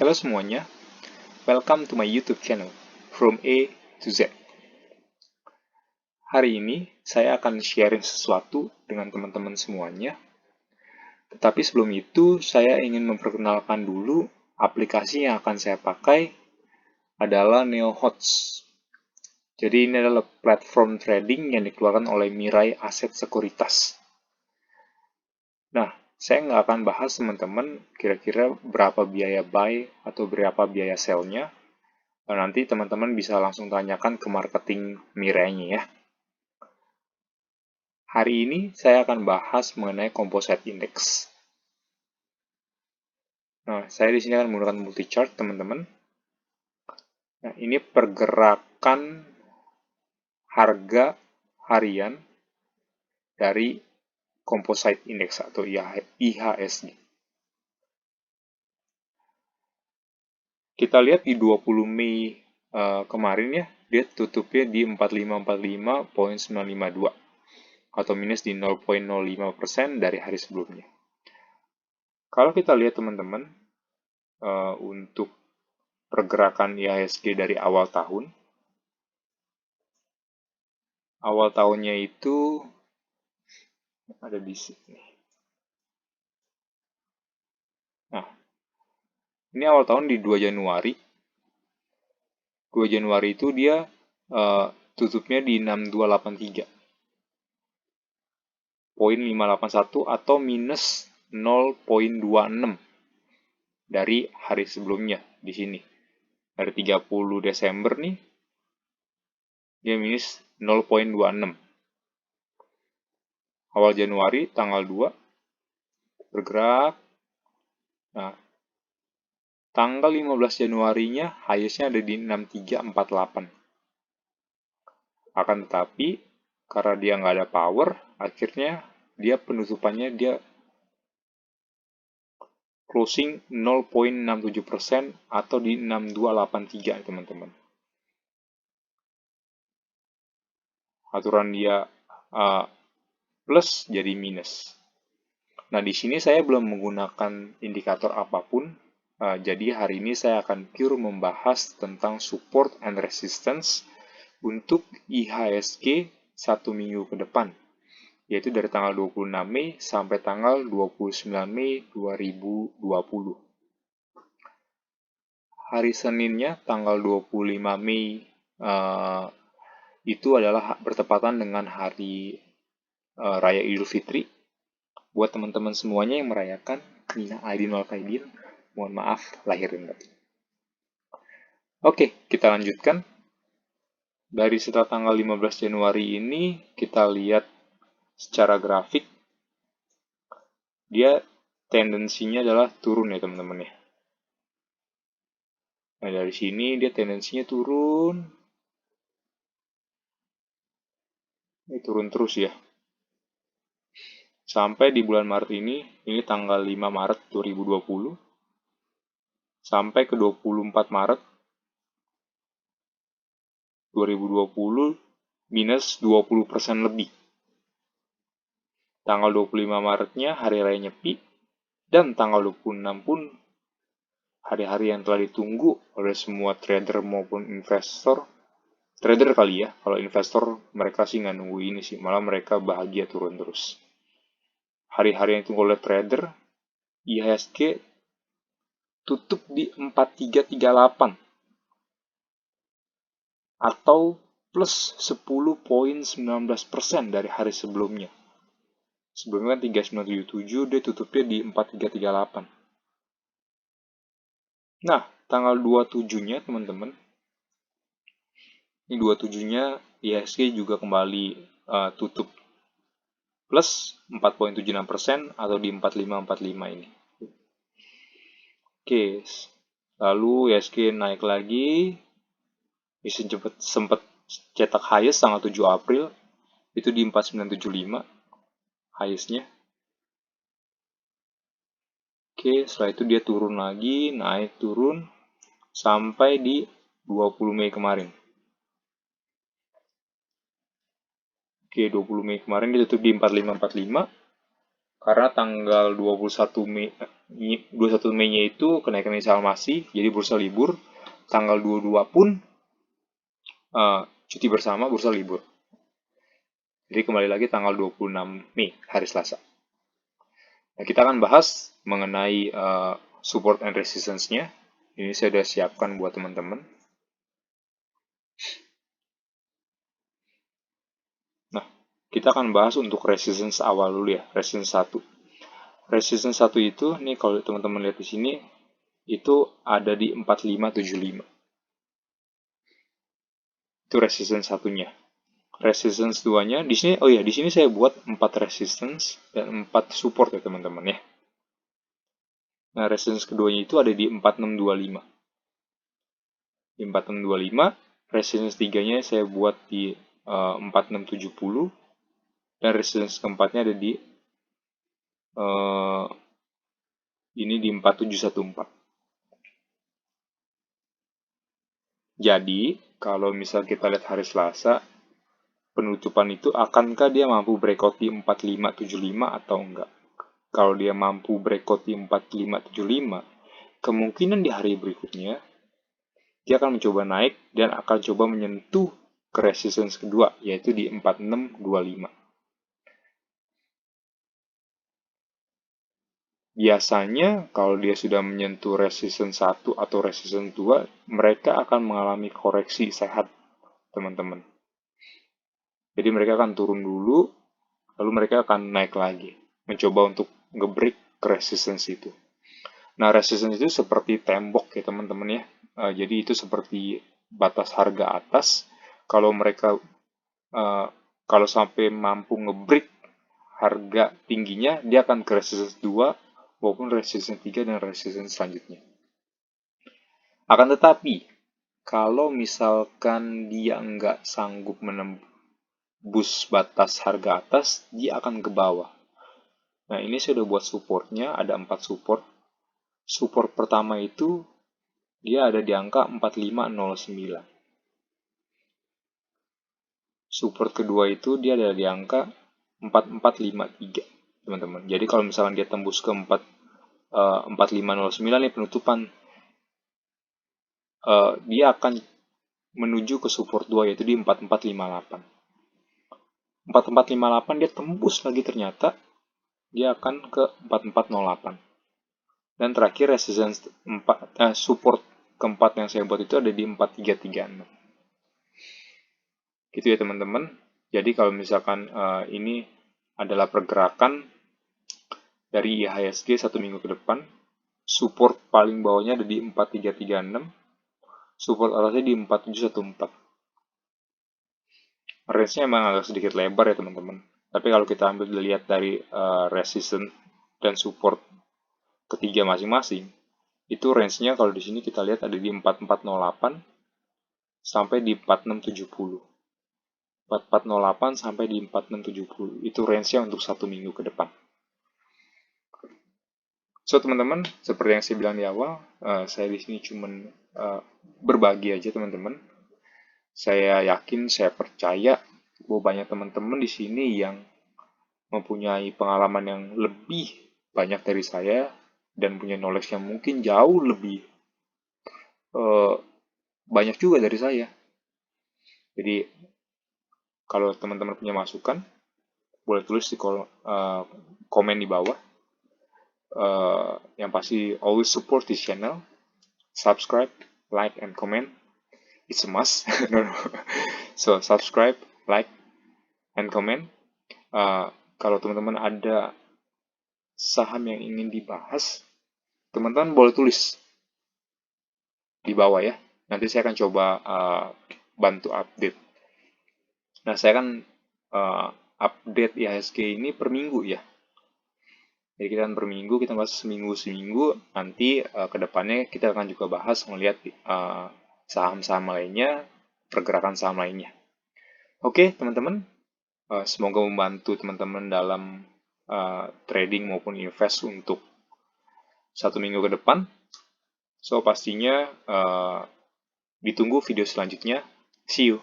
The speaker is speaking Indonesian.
Halo semuanya, welcome to my YouTube channel, From A to Z. Hari ini, saya akan sharing sesuatu dengan teman-teman semuanya. Tetapi sebelum itu, saya ingin memperkenalkan dulu aplikasi yang akan saya pakai adalah NeoHots. Jadi ini adalah platform trading yang dikeluarkan oleh Mirai Asset Sekuritas. Nah, saya nggak akan bahas teman-teman kira-kira berapa biaya buy atau berapa biaya sell-nya. Nanti teman-teman bisa langsung tanyakan ke marketing Mirai-nya ya. Hari ini saya akan bahas mengenai composite index. Nah, saya di sini akan menggunakan multi chart, teman-teman. Nah, ini pergerakan harga harian dari composite index atau IHSG. Kita lihat di 20 Mei kemarin ya, dia tutupnya di 4545.952 atau minus di 0,05% dari hari sebelumnya. Kalau kita lihat teman-teman, untuk pergerakan IHSG dari awal tahunnya itu ada di sini. Nah, ini awal tahun di 2 Januari. 2 Januari itu dia tutupnya di 6283.581 atau minus 0,26 dari hari sebelumnya di sini. Dari 30 Desember nih, dia minus 0,26. Awal Januari, tanggal 2, bergerak. Nah, tanggal 15 Januarinya, highest-nya ada di 6348. Akan tetapi, karena dia nggak ada power, akhirnya dia penutupannya dia closing 0,67% atau di 6283, teman-teman. Aturan dia plus jadi minus. Nah, di sini saya belum menggunakan indikator apapun. Jadi hari ini saya akan pure membahas tentang support and resistance untuk IHSG 1 minggu ke depan, yaitu dari tanggal 26 Mei sampai tanggal 29 Mei 2020. Hari Seninnya, tanggal 25 Mei, itu adalah bertepatan dengan hari Raya Idul Fitri. Buat teman-teman semuanya yang merayakan, minal aidin wal faidin, mohon maaf lahir dan batin. Oke, kita lanjutkan. Dari setelah tanggal 15 Januari ini, kita lihat secara grafik, dia tendensinya adalah turun ya teman-teman ya. Nah, dari sini dia tendensinya turun. Ini turun terus ya. Sampai di bulan Maret ini tanggal 5 Maret 2020, sampai ke 24 Maret 2020, minus 20% lebih. Tanggal 25 Maretnya hari raya Nyepi, dan tanggal 26 pun hari-hari yang telah ditunggu oleh semua trader maupun investor. Trader kali ya, kalau investor mereka sih nggak nunggu ini sih, malah mereka bahagia turun terus. Hari-hari yang ditunggu oleh trader, IHSG tutup di 4338 atau plus 10,19% dari hari sebelumnya. Sebelumnya kan 3977, dia tutupnya di 4338. Nah, tanggal 27-nya teman-teman, ini 27-nya IHSG juga kembali tutup plus 4,76% atau di 4545 ini. Oke, lalu IHSG naik lagi, bisa sempat cetak highest tanggal 7 April, itu di 4975 highest-nya. Oke, setelah itu dia turun lagi, naik turun, sampai di 20 Mei kemarin. Oke, 20 Mei kemarin dia tutup di 4545. Karena tanggal 21 Mei-nya itu kenaikan informasi, jadi bursa libur. Tanggal 22 pun cuti bersama, bursa libur. Jadi kembali lagi tanggal 26 Mei, hari Selasa. Nah, kita akan bahas mengenai support and resistance-nya. Ini saya sudah siapkan buat teman-teman. Nah, kita akan bahas untuk resistance awal dulu ya, resistance 1. Resistance 1 itu, nih kalau teman-teman lihat di sini, itu ada di 4575. Itu resistance satunya. Resistance 2-nya di sini, di sini saya buat 4 resistance dan 4 support ya teman-teman ya. Nah, resistance keduanya itu ada di 4625. Di 4625, resistance 3-nya saya buat di 4670 dan resistance keempatnya ada di ini di 4714. Jadi, kalau misal kita lihat hari Selasa, penutupan itu akankah dia mampu breakout di 4575 atau enggak? Kalau dia mampu breakout di 4575, kemungkinan di hari berikutnya dia akan mencoba naik dan akan coba menyentuh ke resistance kedua, yaitu di 4625. Biasanya kalau dia sudah menyentuh resistance 1 atau resistance 2, mereka akan mengalami koreksi sehat, teman-teman. Jadi mereka akan turun dulu, lalu mereka akan naik lagi, mencoba untuk nge-break ke resistance itu. Nah, resistance itu seperti tembok ya teman-teman ya. Jadi itu seperti batas harga atas. Kalau mereka kalau sampai mampu nge-break harga tingginya, dia akan ke resistance 2 maupun resistance 3 dan resistance selanjutnya. Akan tetapi, kalau misalkan dia nggak sanggup menembus batas harga atas, dia akan ke bawah. Nah, ini saya udah buat supportnya, ada 4 support. Support pertama itu, dia ada di angka 4509. Support kedua itu, dia ada di angka 4453, teman-teman. Jadi kalau misalkan dia tembus ke 4509 nih penutupan, dia akan menuju ke support 2 yaitu di 4458. 4458 dia tembus lagi ternyata, dia akan ke 4408. Dan terakhir resistance support keempat yang saya buat itu ada di 4336. Gitu ya teman-teman. Jadi kalau misalkan ini adalah pergerakan dari IHSG 1 minggu ke depan, support paling bawahnya ada di 4336, support atasnya di 4714. Range-nya emang agak sedikit lebar ya teman-teman. Tapi kalau kita ambil dilihat dari resistance dan support ketiga masing-masing, itu range-nya kalau di sini kita lihat ada di 4408 sampai di 4670. 4408 sampai di 4670. Itu range-nya untuk 1 minggu ke depan. So teman-teman, seperti yang saya bilang di awal, saya di sini cuman berbagi aja teman-teman. Saya yakin, saya percaya bahwa banyak teman-teman di sini yang mempunyai pengalaman yang lebih banyak dari saya dan punya knowledge yang mungkin jauh lebih banyak juga dari saya. Jadi kalau teman-teman punya masukan, boleh tulis di komen di bawah. Yang pasti always support this channel, subscribe, like, and comment. It's a must. No. So subscribe, like, and comment. Kalau teman-teman ada saham yang ingin dibahas, teman-teman boleh tulis di bawah ya. Nanti saya akan coba bantu update. Nah, saya akan update IHSG ini per minggu ya. Jadi kita akan per minggu, kita bahas seminggu. Nanti ke depannya kita akan juga bahas melihat saham-saham lainnya, pergerakan saham lainnya. Oke, teman-teman. Semoga membantu teman-teman dalam trading maupun invest untuk 1 minggu ke depan. So, pastinya ditunggu video selanjutnya. See you!